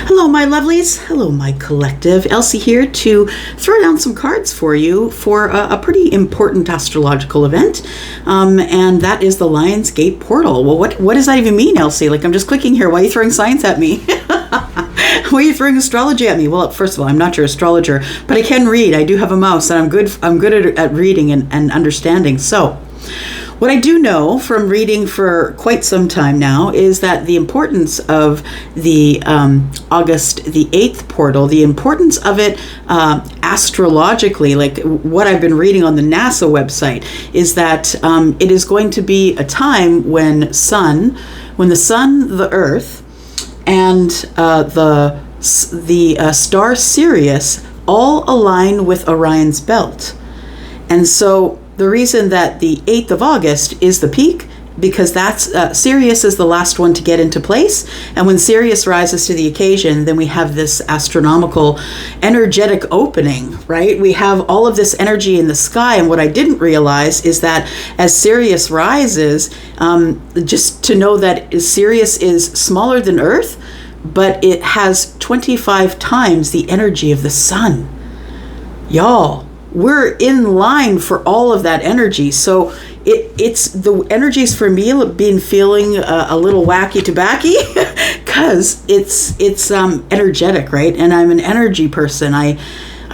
Hello, my lovelies. Hello, my collective. Elsie here to throw down some cards for you for a pretty important astrological event, and that is the Lionsgate portal. Well, what does that even mean, Elsie? Like, I'm just clicking here. Why are you throwing science at me? Why are you throwing astrology at me? Well, first of all, I'm not your astrologer, but I can read. I do have a mouse, and I'm good at reading and understanding. So, what I do know from reading for quite some time now is that the importance of the August the 8th portal, the importance of it astrologically, like what I've been reading on the NASA website, is that it is going to be a time when the sun, the Earth, and the star Sirius all align with Orion's belt. And so the reason that the 8th of August is the peak, because that's Serius is the last one to get into place. And when Serius rises to the occasion, then we have this astronomical energetic opening, right? We have all of this energy in the sky. And what I didn't realize is that as Serius rises, just to know that Serius is smaller than Earth, but it has 25 times the energy of the sun. Y'all, we're in line for all of that energy. So it's the energies for me been feeling a little wacky tobacco because it's energetic, right? And I'm an energy person. I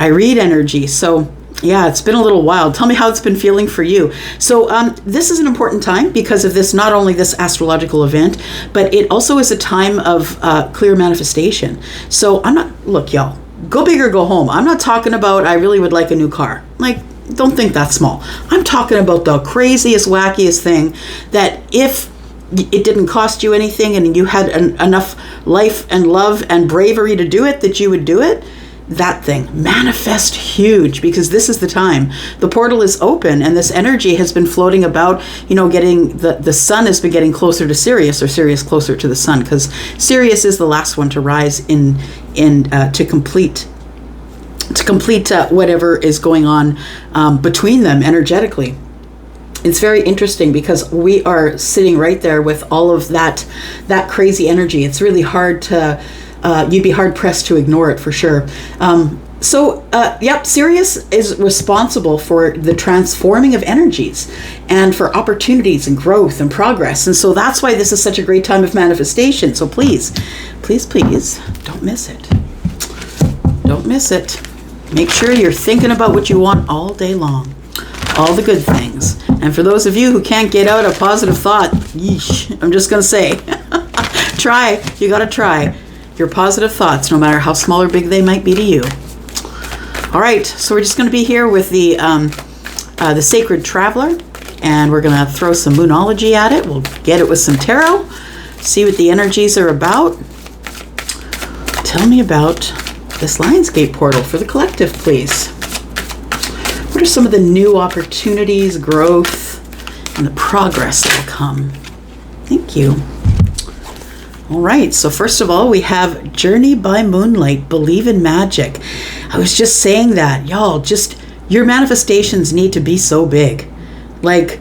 read energy. So yeah, it's been a little wild. Tell me how it's been feeling for you. So this is an important time because of this, not only this astrological event, but it also is a time of clear manifestation. So look, y'all, go big or go home. I'm not talking about I really would like a new car. Like, don't think that's small. I'm talking about the craziest, wackiest thing that if it didn't cost you anything and you had enough life and love and bravery to do it, that you would do it. That thing. Manifest huge, because this is the time. The portal is open and this energy has been floating about, getting the sun has been getting closer to Sirius, or Sirius closer to the sun, because Sirius is the last one to rise to complete whatever is going on between them energetically. It's very interesting because we are sitting right there with all of that crazy energy. It's really hard to you'd be hard pressed to ignore it for sure. Serius is responsible for the transforming of energies and for opportunities and growth and progress. And so that's why this is such a great time of manifestation. So please, don't miss it. Don't miss it. Make sure you're thinking about what you want all day long. All the good things. And for those of you who can't get out a positive thought, yeesh, I'm just going to say, you got to try your positive thoughts, no matter how small or big they might be to you. All right, so we're just going to be here with the Sacred Traveler, and we're going to throw some Moonology at it. We'll get it with some tarot, see what the energies are about. Tell me about this Lionsgate portal for the collective, please. What are some of the new opportunities, growth, and the progress that will come? Thank you. All right, so first of all, we have Journey by Moonlight, Believe in Magic. I was just saying that, y'all, your manifestations need to be so big. Like,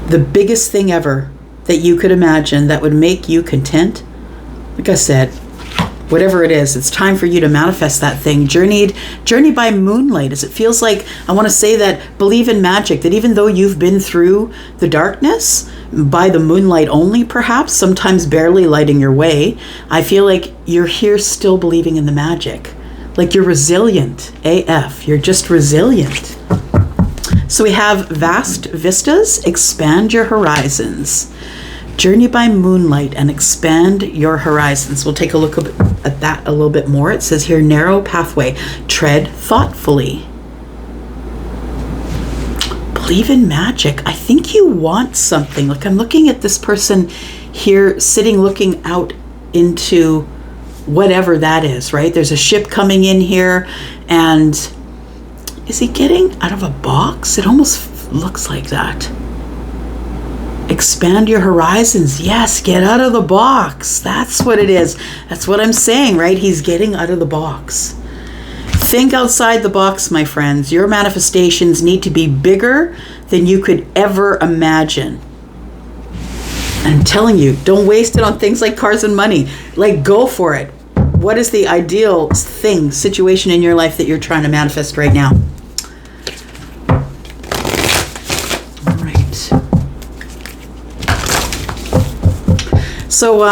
the biggest thing ever that you could imagine that would make you content. Like I said, whatever it is, it's time for you to manifest that thing. Journey by moonlight, as it feels like, I want to say that, believe in magic, that even though you've been through the darkness, by the moonlight only perhaps, sometimes barely lighting your way, I feel like you're here still believing in the magic. Like you're resilient, AF, you're just resilient. So we have Vast Vistas, Expand Your Horizons. Journey by Moonlight and expand your horizons. We'll take a look at that a little bit more. It says here, narrow pathway, tread thoughtfully. Believe in magic. I think you want something. Like, I'm looking at this person here sitting, looking out into whatever that is, right? There's a ship coming in here, and is he getting out of a box? It almost looks like that. Expand your horizons. Yes, get out of the box. That's what it is. That's what I'm saying, right? He's getting out of the box. Think outside the box, my friends. Your manifestations need to be bigger than you could ever imagine. I'm telling you, don't waste it on things like cars and money. Like, go for it. What is the ideal thing, situation in your life that you're trying to manifest right now? All right. So,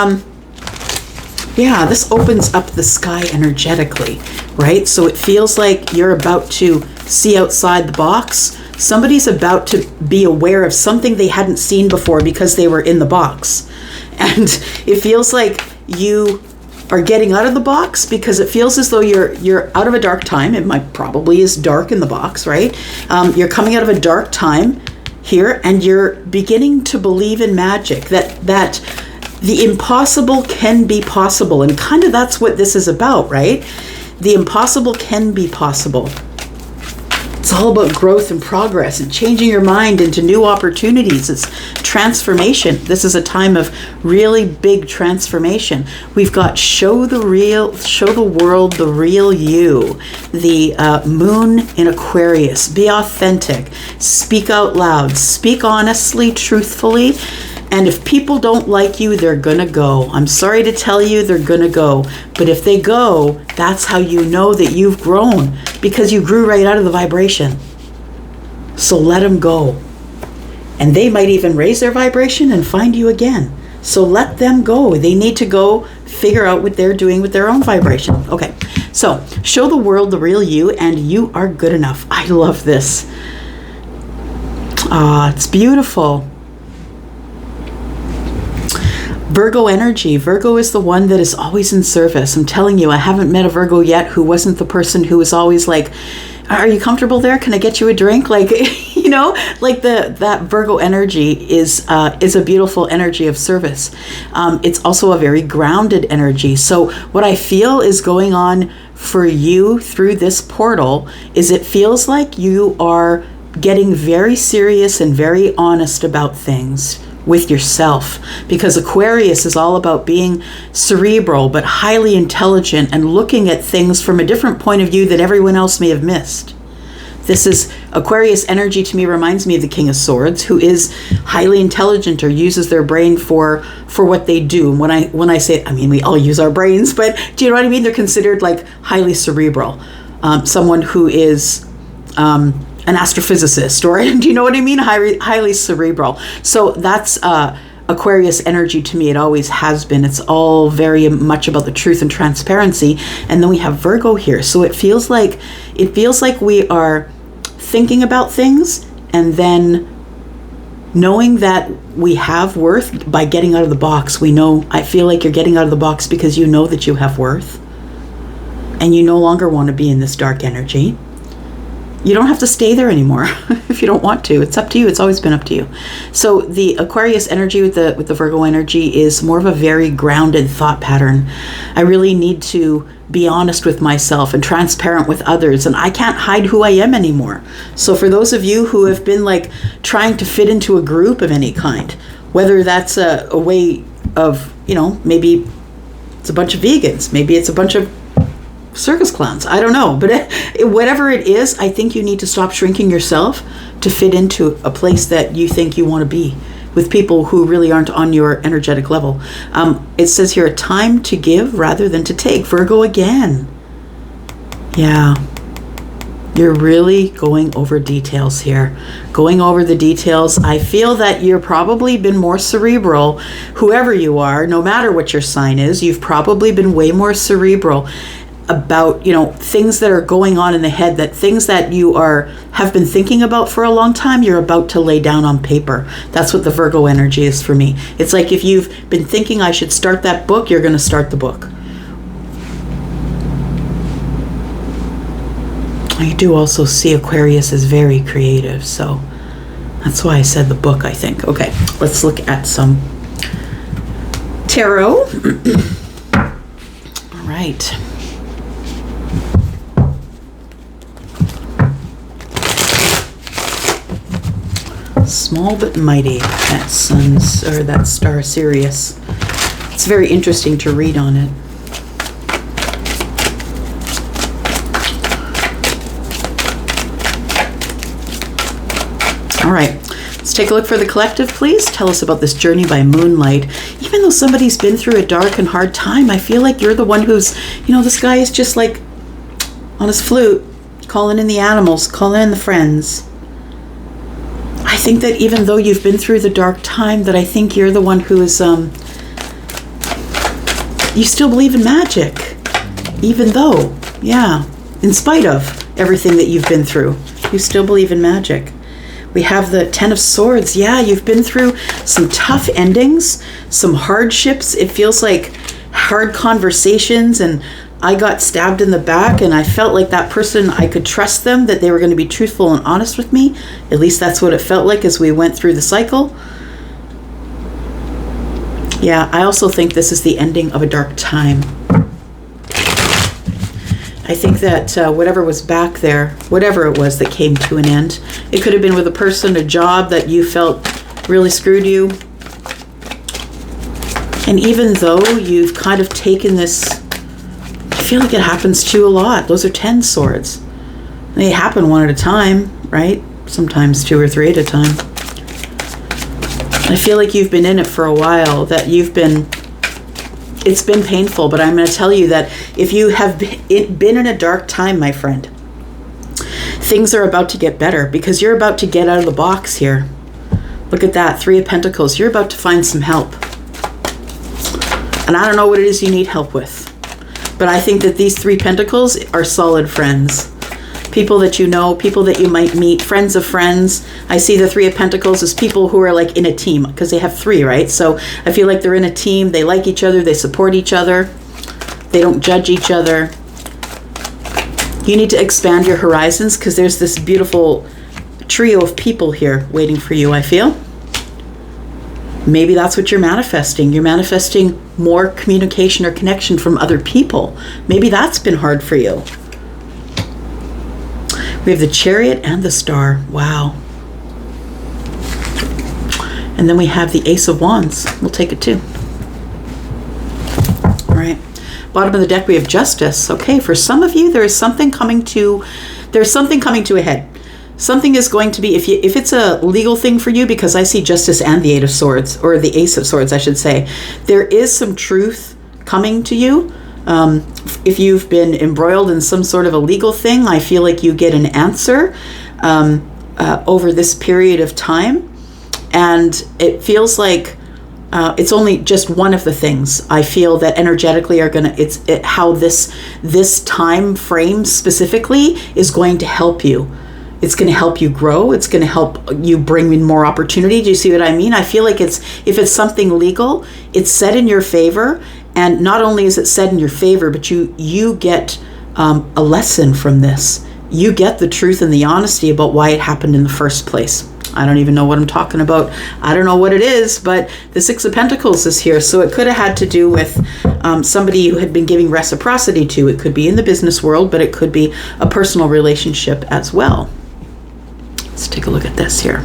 yeah, this opens up the sky energetically, right? So it feels like you're about to see outside the box. Somebody's about to be aware of something they hadn't seen before because they were in the box. And it feels like you are getting out of the box because it feels as though you're out of a dark time. It probably is dark in the box, right? You're coming out of a dark time here, and you're beginning to believe in magic, that the impossible can be possible. And kind of that's what this is about, right? The impossible can be possible. It's all about growth and progress and changing your mind into new opportunities. It's transformation. This is a time of really big transformation. We've got show the world the real you. The moon in Aquarius. Be authentic. Speak out loud. Speak honestly, truthfully. And if people don't like you, they're going to go. I'm sorry to tell you, they're going to go. But if they go, that's how you know that you've grown, because you grew right out of the vibration. So let them go. And they might even raise their vibration and find you again. So let them go. They need to go figure out what they're doing with their own vibration. Okay, so show the world the real you, and you are good enough. I love this. It's beautiful. Virgo energy. Virgo is the one that is always in service. I'm telling you, I haven't met a Virgo yet who wasn't the person who was always like, are you comfortable there? Can I get you a drink? Like, you know, like that Virgo energy is a beautiful energy of service. It's also a very grounded energy. So what I feel is going on for you through this portal is it feels like you are getting very serious and very honest about things with yourself, because Aquarius is all about being cerebral but highly intelligent and looking at things from a different point of view that everyone else may have missed. This is Aquarius energy. To me, reminds me of the King of Swords, who is highly intelligent or uses their brain for what they do. And when I say, I mean, we all use our brains, but do you know what I mean? They're considered like highly cerebral. Someone who is an astrophysicist, or do you know what I mean? Highly cerebral. So that's Aquarius energy to me. It always has been. It's all very much about the truth and transparency. And then we have Virgo here. So it feels like we are thinking about things and then knowing that we have worth by getting out of the box. I feel like you're getting out of the box because you know that you have worth and you no longer want to be in this dark energy. You don't have to stay there anymore if you don't want to. It's up to you. It's always been up to you. So the Aquarius energy with the Virgo energy is more of a very grounded thought pattern. I really need to be honest with myself and transparent with others, and I can't hide who I am anymore. So for those of you who have been like trying to fit into a group of any kind, whether that's a way of, maybe it's a bunch of vegans, maybe it's a bunch of circus clowns, I don't know, but whatever it is, I think you need to stop shrinking yourself to fit into a place that you think you want to be with people who really aren't on your energetic level. It says here, a time to give rather than to take. Virgo again. Yeah, you're really going over details here. Going over the details. I feel that you're probably been more cerebral, whoever you are, no matter what your sign is, you've probably been way more cerebral about things that are going on in the head, that things that you have been thinking about for a long time, you're about to lay down on paper. That's what the Virgo energy is for me. It's like if you've been thinking I should start that book, you're going to start the book. I do also see Aquarius as very creative, so that's why I said the book, I think. Okay, let's look at some tarot. All right. Small but mighty, that star Serius. It's very interesting to read on it. All right, let's take a look for the collective, please. Tell us about this journey by moonlight. even though somebody's been through a dark and hard time, I feel like you're the one who's, this guy is just like on his flute, calling in the animals, calling in the friends. I think that even though you've been through the dark time, that I think you're the one who is, you still believe in magic, even though, in spite of everything that you've been through, you still believe in magic. We have the Ten of Swords. Yeah, you've been through some tough endings, some hardships. It feels like hard conversations, and I got stabbed in the back, and I felt like that person, I could trust them, that they were going to be truthful and honest with me. At least that's what it felt like as we went through the cycle. Yeah, I also think this is the ending of a dark time. I think that whatever was back there, whatever it was that came to an end, it could have been with a person, a job that you felt really screwed you. And even though you've kind of taken this, I feel like it happens to you a lot. Those are 10 swords. They happen one at a time, right? Sometimes 2 or 3 at a time. I feel like you've been in it for a while, that it's been painful, but I'm going to tell you that if you have been in a dark time, my friend, things are about to get better, because you're about to get out of the box here. Look at that, 3 of Pentacles. You're about to find some help. And I don't know what it is you need help with, but I think that these 3 Pentacles are solid friends. People that you know, people that you might meet, friends of friends. I see the 3 of Pentacles as people who are like in a team, because they have 3, right? So I feel like they're in a team. They like each other. They support each other. They don't judge each other. You need to expand your horizons, because there's this beautiful trio of people here waiting for you, I feel. Maybe that's what you're manifesting. You're manifesting more communication or connection from other people. Maybe that's been hard for you. We have the Chariot and the Star. Wow. And then we have the Ace of Wands. We'll take it too. All right. Bottom of the deck, we have Justice. Okay, for some of you, there's something coming to a head. Something is going to be, if it's a legal thing for you, because I see Justice and the 8 of Swords, or the Ace of Swords, I should say, there is some truth coming to you. If you've been embroiled in some sort of a legal thing, I feel like you get an answer over this period of time. And it feels like it's only just one of the things I feel that energetically are going to, how this time frame specifically is going to help you. It's going to help you grow. It's going to help you bring in more opportunity. Do you see what I mean? I feel like if it's something legal, it's set in your favor. And not only is it set in your favor, but you get a lesson from this. You get the truth and the honesty about why it happened in the first place. I don't even know what I'm talking about. I don't know what it is, but the 6 of Pentacles is here. So it could have had to do with somebody you had been giving reciprocity to. It could be in the business world, but it could be a personal relationship as well. Let's take a look at this here.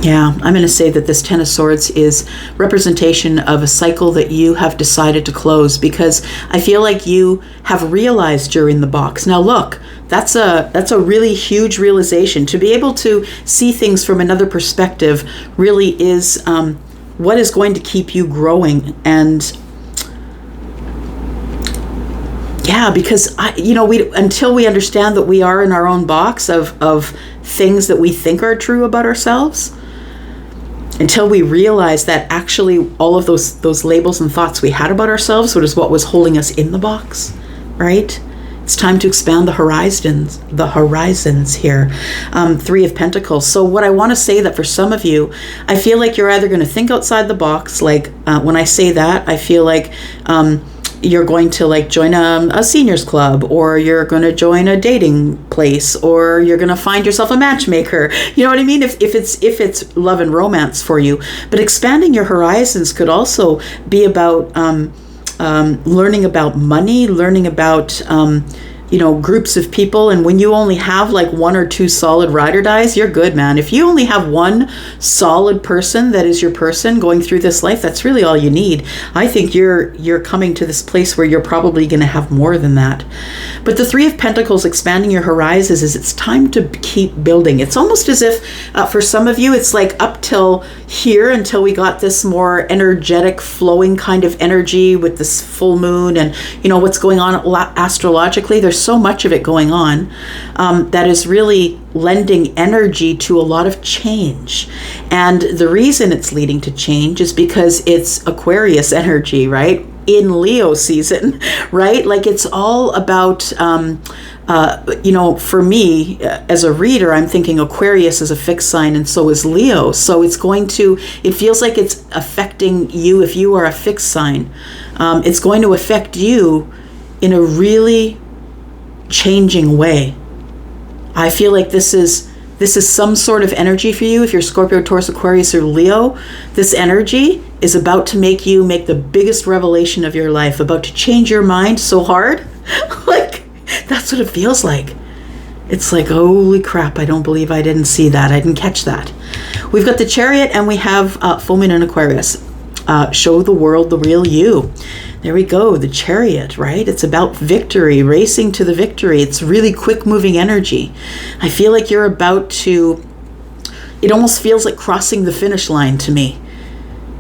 Yeah, I'm going to say that this 10 of Swords is representation of a cycle that you have decided to close, because I feel like you have realized you're in the box. Now look, that's a really huge realization. To be able to see things from another perspective really is what is going to keep you growing. And yeah, because until we understand that we are in our own box of things that we think are true about ourselves, until we realize that actually all of those labels and thoughts we had about ourselves was what was holding us in the box, right? It's time to expand the horizons here. 3 of Pentacles. So what I want to say that for some of you, I feel like you're either going to think outside the box. Like when I say that, I feel like you're going to like join a seniors club, or you're going to join a dating place, or you're going to find yourself a matchmaker. You know what I mean? If it's love and romance for you. But expanding your horizons could also be about learning about money, learning about groups of people, and when you only have like one or two solid ride or dies, you're good, man. If you only have one solid person that is your person going through this life, that's really all you need. I think you're coming to this place where you're probably going to have more than that. But the Three of Pentacles, expanding your horizons, is it's time to keep building. It's almost as if for some of you, it's like up till here, until we got this more energetic, flowing kind of energy with this full moon and what's going on astrologically. There's so much of it going on that is really lending energy to a lot of change. And the reason it's leading to change is because it's Aquarius energy, right? In Leo season, right? Like it's all about, for me as a reader, I'm thinking Aquarius is a fixed sign and so is Leo. So it feels like it's affecting you if you are a fixed sign. It's going to affect you in a really changing way. I feel like this is some sort of energy for you. If you're Scorpio, Taurus, Aquarius, or Leo, this energy is about to make you make the biggest revelation of your life, about to change your mind so hard. Like, that's what it feels like. It's like, holy crap, I don't believe I didn't see that. I didn't catch that. We've got the Chariot and we have full moon in Aquarius. Show the world the real you. There we go, the Chariot, right? It's about victory, racing to the victory. It's really quick moving energy. I feel like you're about to, it almost feels like crossing the finish line to me.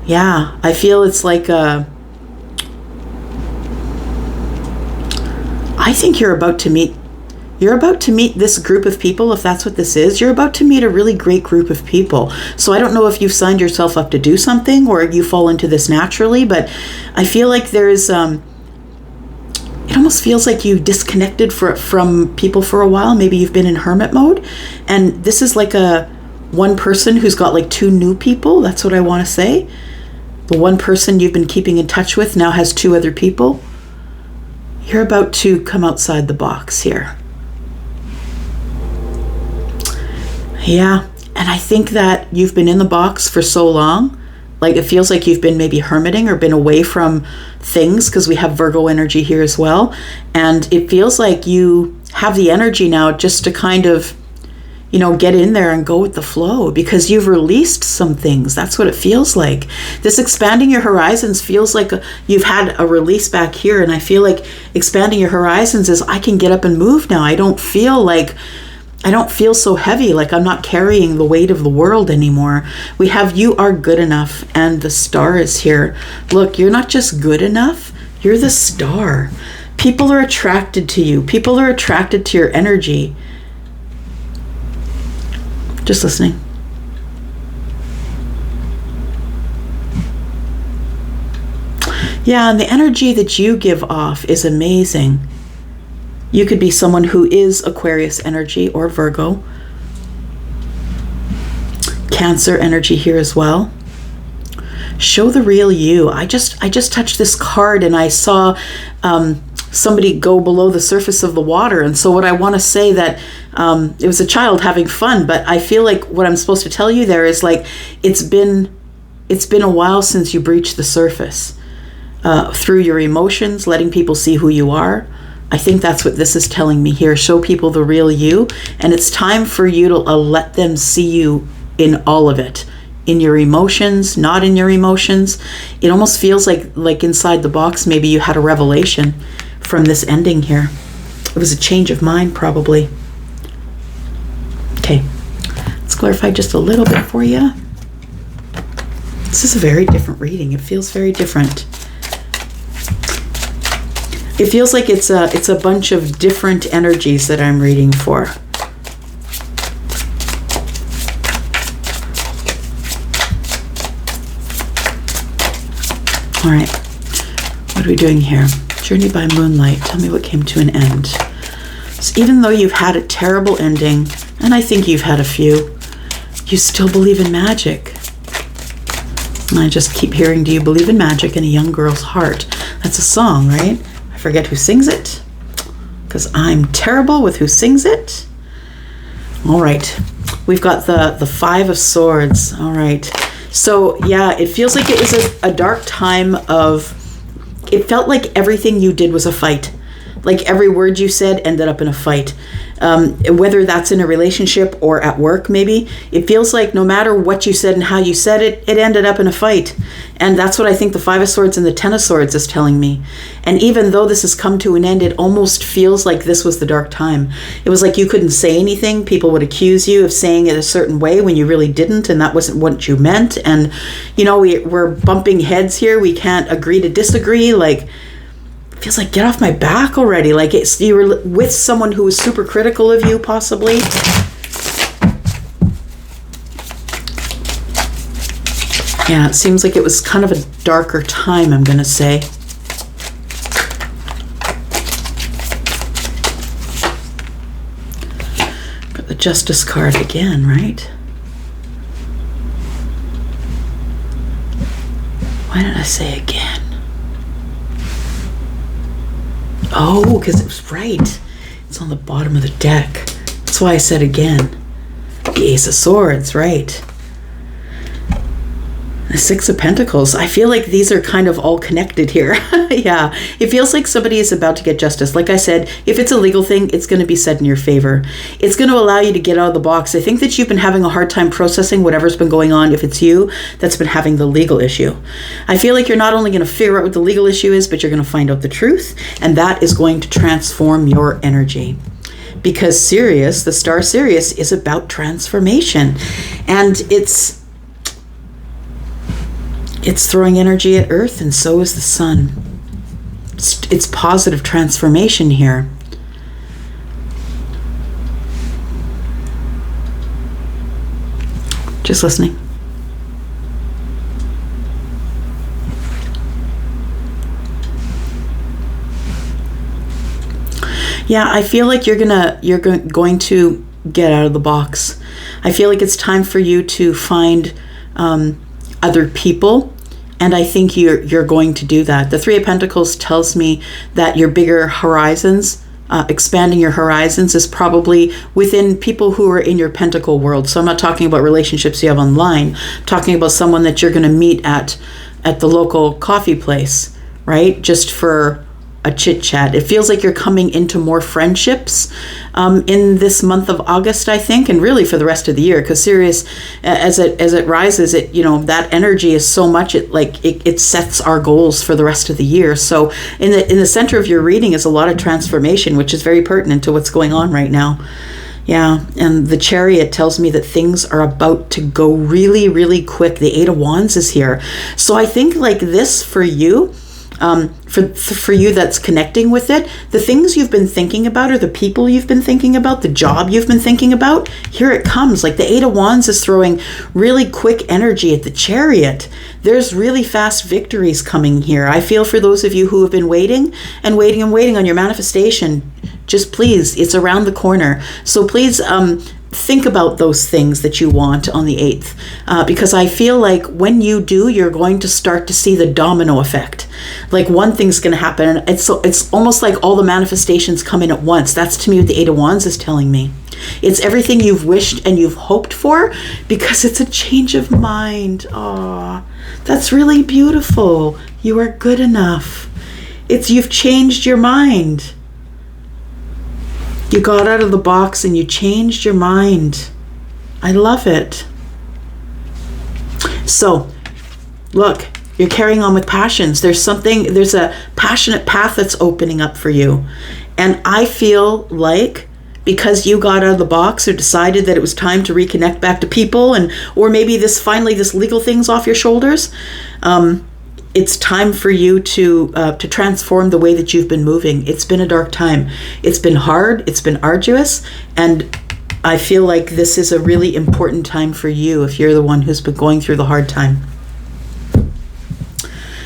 Yeah, I feel it's like I think you're about to meet this group of people. If that's what this is, you're about to meet a really great group of people. So I don't know if you've signed yourself up to do something or you fall into this naturally, but I feel like there's it almost feels like you disconnected from people for a while. Maybe you've been in hermit mode, and this is like one person who's got like two new people. That's what I want to say. The one person you've been keeping in touch with now has two other people. You're about to come outside the box here. Yeah, and I think that you've been in the box for so long, like it feels like you've been maybe hermiting or been away from things, because we have Virgo energy here as well. And it feels like you have the energy now just to kind of, get in there and go with the flow, because you've released some things. That's what it feels like. This expanding your horizons feels like you've had a release back here. And I feel like expanding your horizons is I can get up and move now. I don't feel so heavy, like I'm not carrying the weight of the world anymore. We have you are good enough, and the star is here. Look, you're not just good enough, you're the star. People are attracted to you. People are attracted to your energy. Just listening. Yeah, and the energy that you give off is amazing. You could be someone who is Aquarius energy or Virgo. Cancer energy here as well. Show the real you. I just touched this card and I saw somebody go below the surface of the water. And so what I want to say that it was a child having fun, but I feel like what I'm supposed to tell you there is like it's been a while since you breached the surface through your emotions, letting people see who you are. I think that's what this is telling me here. Show people the real you, and it's time for you to let them see you in all of it, in your emotions, not in your emotions. It almost feels like inside the box, maybe you had a revelation from this ending here. It was a change of mind, probably. Okay, let's clarify just a little bit for you. This is a very different reading. It feels very different. It feels like it's a bunch of different energies that I'm reading for. All right, what are we doing here? Journey by moonlight. Tell me what came to an end. So even though you've had a terrible ending, and I think you've had a few, you still believe in magic. And I just keep hearing, do you believe in magic in a young girl's heart? That's a song, right? I forget who sings it, because I'm terrible with who sings it. All right, we've got the Five of Swords. All right, so yeah, it feels like it was a dark time of, it felt like everything you did was a fight. like every word you said ended up in a fight. Whether that's in a relationship or at work, maybe, it feels like no matter what you said and how you said it, it ended up in a fight. And that's what I think the Five of Swords and the Ten of Swords is telling me. And even though this has come to an end, it almost feels like this was the dark time. It was like you couldn't say anything. People would accuse you of saying it a certain way when you really didn't, and that wasn't what you meant. And, you know, we're bumping heads here. We can't agree to disagree. Like, feels like, get off my back already. Like, it's, you were with someone who was super critical of you, possibly. Yeah, it seems like it was kind of a darker time, I'm going to say. Got the Justice card again, right? Why did I say again? Oh, because it was right. It's on the bottom of the deck. That's why I said again. The Ace of Swords, right. The Six of Pentacles. I feel like these are kind of all connected here. Yeah, it feels like somebody is about to get justice. Like I said, if it's a legal thing, it's going to be said in your favor. It's going to allow you to get out of the box. I think that you've been having a hard time processing whatever's been going on, if it's you that's been having the legal issue. I feel like you're not only going to figure out what the legal issue is, but you're going to find out the truth, and that is going to transform your energy. Because Serius, the star Serius, is about transformation. And it's throwing energy at Earth, and so is the sun. It's positive transformation here. Just listening. Yeah, I feel like you're going to get out of the box. I feel like it's time for you to find other people, and I think you're going to do that. The Three of Pentacles tells me that your bigger horizons, expanding your horizons, is probably within people who are in your pentacle world. So I'm not talking about relationships you have online. I'm talking about someone that you're going to meet at the local coffee place, right? Just for a chit chat. It feels like you're coming into more friendships in this month of August, I think, and really for the rest of the year. Because Serious, as it rises, it, you know, that energy is so much, it sets our goals for the rest of the year. So in the center of your reading is a lot of transformation, which is very pertinent to what's going on right now. Yeah, and the Chariot tells me that things are about to go really, really quick. The Eight of Wands is here. So I think like this for you, for you that's connecting with it, the things you've been thinking about, or the people you've been thinking about, the job you've been thinking about, here it comes. Like the Eight of Wands is throwing really quick energy at the Chariot. There's really fast victories coming here. I feel for those of you who have been waiting and waiting and waiting on your manifestation. Just please, it's around the corner. So please, think about those things that you want on the 8th, because I feel like when you do, you're going to start to see the domino effect. Like one thing's going to happen, and it's almost like all the manifestations come in at once. That's to me what the Eight of Wands is telling me. It's everything you've wished and you've hoped for, because it's a change of mind. Aw, that's really beautiful. You are good enough. You've changed your mind. You got out of the box and you changed your mind. I love it. So, look, you're carrying on with passions. There's a passionate path that's opening up for you. And I feel like because you got out of the box or decided that it was time to reconnect back to people, or maybe this legal thing's off your shoulders, it's time for you to transform the way that you've been moving. It's been a dark time. It's been hard. It's been arduous. And I feel like this is a really important time for you if you're the one who's been going through the hard time.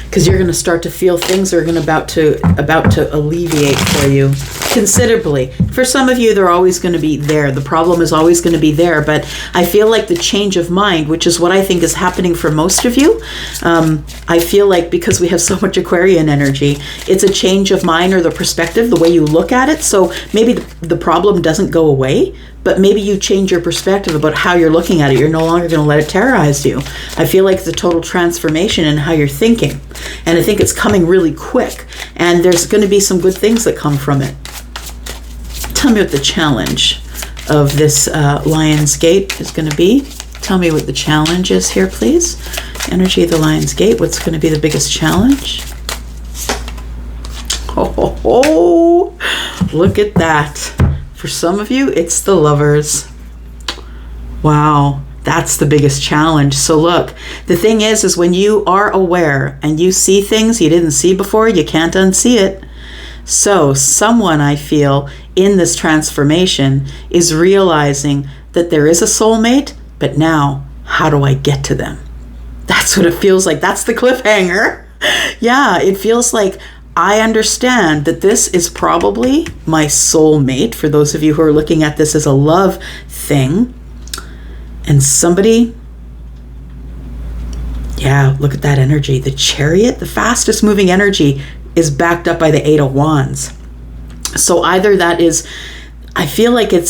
Because you're going to start to feel things are about to alleviate for you considerably. For some of you, they're always going to be there. The problem is always going to be there. But I feel like the change of mind, which is what I think is happening for most of you, I feel like because we have so much Aquarian energy, it's a change of mind or the perspective, the way you look at it. So maybe the problem doesn't go away, but maybe you change your perspective about how you're looking at it. You're no longer going to let it terrorize you. I feel like it's a total transformation in how you're thinking. And I think it's coming really quick. And there's going to be some good things that come from it. Tell me what the challenge of this Lion's Gate is going to be. Tell me what the challenge is here, please. Energy of the Lion's Gate. What's going to be the biggest challenge? Oh, look at that. For some of you, it's the Lovers. Wow, that's the biggest challenge. So look, the thing is when you are aware and you see things you didn't see before, you can't unsee it. So someone, I feel, in this transformation is realizing that there is a soulmate, but now, how do I get to them? That's what it feels like. That's the cliffhanger. Yeah, it feels like I understand that this is probably my soulmate, for those of you who are looking at this as a love thing. And somebody, yeah, look at that energy. The Chariot, the fastest moving energy, is backed up by the Eight of Wands. So either that is, I feel like it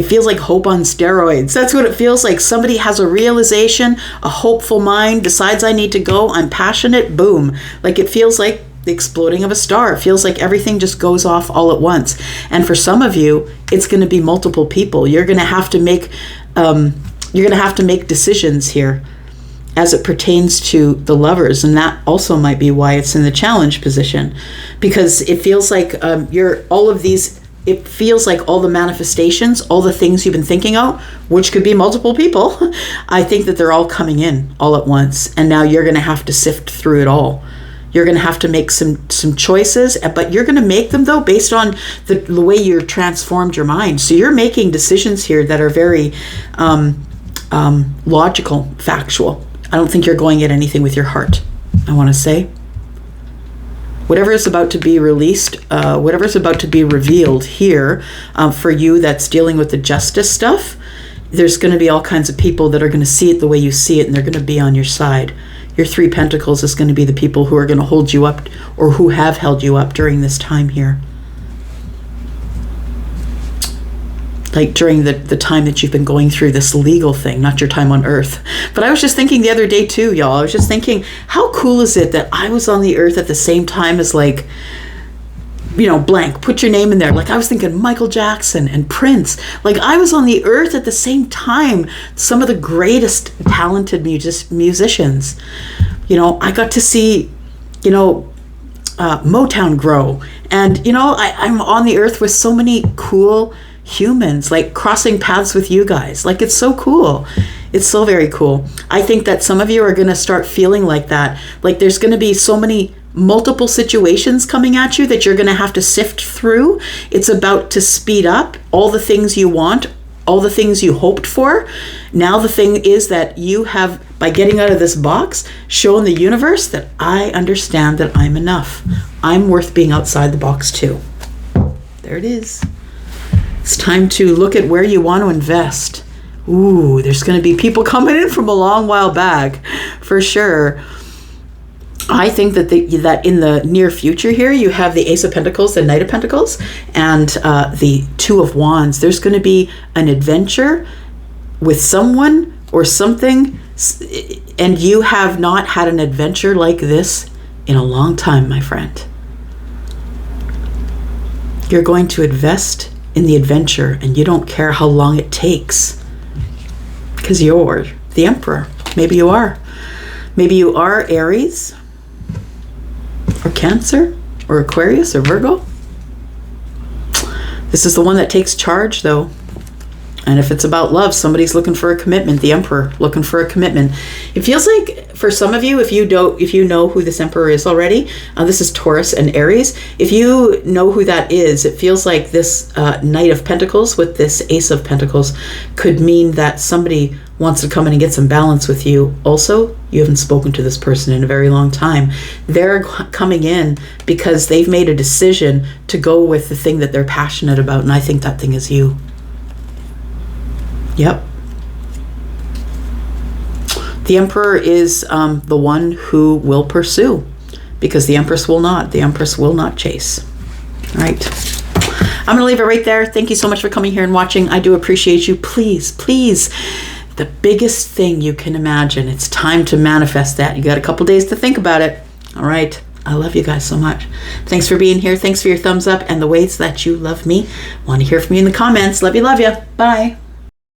feels like hope on steroids. That's what it feels like. Somebody has a realization, a hopeful mind, decides I need to go, I'm passionate, boom. Like it feels like the exploding of a star. It feels like everything just goes off all at once. And for some of you, it's going to be multiple people. You're going to have to make decisions here as it pertains to the Lovers, and that also might be why it's in the challenge position, because it feels like it feels like all the manifestations, all the things you've been thinking of, which could be multiple people, I think that they're all coming in all at once, and now you're going to have to sift through it all. You're going to have to make some choices, but you're going to make them, though, based on the way you're transformed your mind. So you're making decisions here that are very logical, factual. I don't think you're going at anything with your heart, I want to say. Whatever is about to be released, whatever is about to be revealed here, for you that's dealing with the justice stuff, there's going to be all kinds of people that are going to see it the way you see it, and they're going to be on your side. Your Three Pentacles is going to be the people who are going to hold you up, or who have held you up during this time here. Like during the time that you've been going through this legal thing, not your time on Earth. But I was just thinking the other day too, y'all. I was just thinking, how cool is it that I was on the Earth at the same time as, like, you know, blank, put your name in there. Like I was thinking Michael Jackson and Prince. Like I was on the Earth at the same time some of the greatest talented musicians. You know, I got to see, you know, Motown grow. And, you know, I'm on the Earth with so many cool humans, like crossing paths with you guys. Like it's so cool. It's so very cool. I think that some of you are going to start feeling like that. Like there's going to be so many multiple situations coming at you that you're going to have to sift through. It's about to speed up all the things you want, all the things you hoped for. Now the thing is that you have, by getting out of this box, shown the universe that I understand that I'm enough. I'm worth being outside the box too. There it is. It's time to look at where you want to invest. Ooh, there's going to be people coming in from a long while back, for sure. I think that that in the near future here, you have the Ace of Pentacles, the Knight of Pentacles, and the Two of Wands. There's going to be an adventure with someone or something, and you have not had an adventure like this in a long time, my friend. You're going to invest in the adventure, and you don't care how long it takes, because you're the Emperor. Maybe you are. Maybe you are Aries, or Cancer, or Aquarius, or Virgo. This is the one that takes charge, though. And if it's about love, somebody's looking for a commitment. The Emperor looking for a commitment. It feels like for some of you, if you know who this Emperor is already, this is Taurus and Aries. If you know who that is, it feels like this Knight of Pentacles with this Ace of Pentacles could mean that somebody wants to come in and get some balance with you. Also, you haven't spoken to this person in a very long time. They're coming in because they've made a decision to go with the thing that they're passionate about, and I think that thing is you. Yep. The Emperor is the one who will pursue, because the Empress will not. The Empress will not chase. All right. I'm going to leave it right there. Thank you so much for coming here and watching. I do appreciate you. Please, please, the biggest thing you can imagine, it's time to manifest that. You got a couple days to think about it. All right. I love you guys so much. Thanks for being here. Thanks for your thumbs up and the ways that you love me. Want to hear from you in the comments. Love you, love you. Bye.